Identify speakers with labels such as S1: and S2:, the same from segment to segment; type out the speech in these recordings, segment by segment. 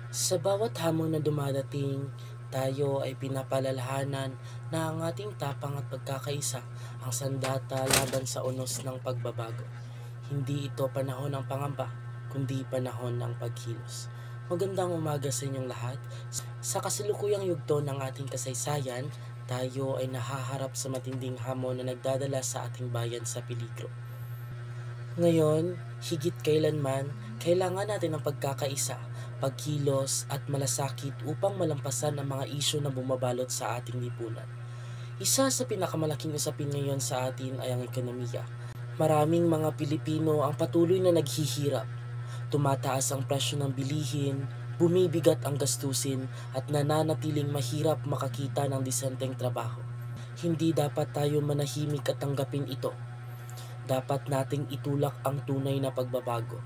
S1: Sa bawat hamon na dumadating, tayo ay pinapalalahanan na ang ating tapang at pagkakaisa ang sandata laban sa unos ng pagbabago. Hindi ito panahon ng pangamba, kundi panahon ng pagkilos. Magandang umaga sa inyong lahat. Sa kasalukuyang yugto ng ating kasaysayan, tayo ay nahaharap sa matinding hamon na nagdadala sa ating bayan sa peligro. Ngayon, higit kailanman, kailangan natin ng pagkakaisa, pagkilos at malasakit upang malampasan ang mga isyu na bumabalot sa ating lipunan. Isa sa pinakamalaking usapin ngayon sa atin ay ang ekonomiya. Maraming mga Pilipino ang patuloy na naghihirap. Tumataas ang presyo ng bilihin, bumibigat ang gastusin at nananatiling mahirap makakita ng disenteng trabaho. Hindi dapat tayo manahimik at tanggapin ito. Dapat nating itulak ang tunay na pagbabago.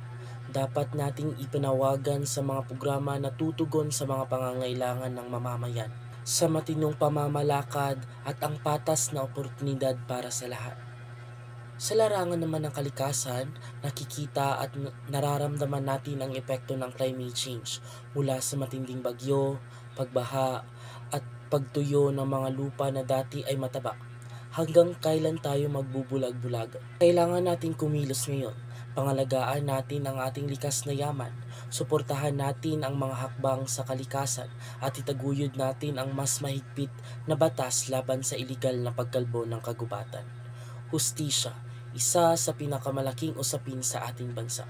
S1: Dapat nating ipanawagan sa mga programa na tutugon sa mga pangangailangan ng mamamayan, sa matinong pamamalakad at ang patas na oportunidad para sa lahat. Sa larangan naman ng kalikasan, nakikita at nararamdaman natin ang epekto ng climate change mula sa matinding bagyo, pagbaha at pagtuyo ng mga lupa na dati ay mataba. Hanggang kailan tayo magbubulag-bulag? Kailangan natin kumilos ngayon. Pangalagaan natin ang ating likas na yaman. Suportahan natin ang mga hakbang sa kalikasan at itaguyod natin ang mas mahigpit na batas laban sa iligal na pagkalbo ng kagubatan. Hustisya, isa sa pinakamalaking usapin sa ating bansa.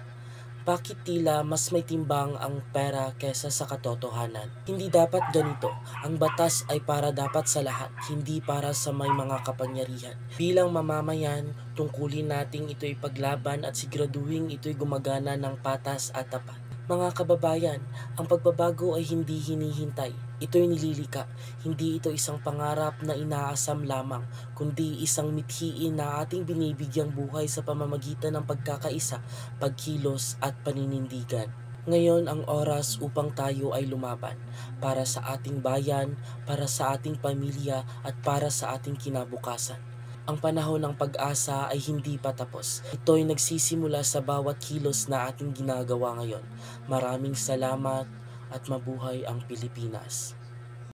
S1: Bakit tila mas may timbang ang pera kaysa sa katotohanan? Hindi dapat ganito. Ang batas ay para dapat sa lahat, hindi para sa may mga kapangyarihan. Bilang mamamayan, tungkulin nating ito'y paglaban at siguraduhin ito'y gumagana ng patas at tapat. Mga kababayan, ang pagbabago ay hindi hinihintay. Ito'y nililika. Hindi ito isang pangarap na inaasam lamang, kundi isang mithiin na ating binibigyang buhay sa pamamagitan ng pagkakaisa, pagkilos at paninindigan. Ngayon ang oras upang tayo ay lumaban para sa ating bayan, para sa ating pamilya at para sa ating kinabukasan. Ang panahon ng pag-asa ay hindi pa tapos. Ito'y nagsisimula sa bawat kilos na ating ginagawa ngayon. Maraming salamat at mabuhay ang Pilipinas.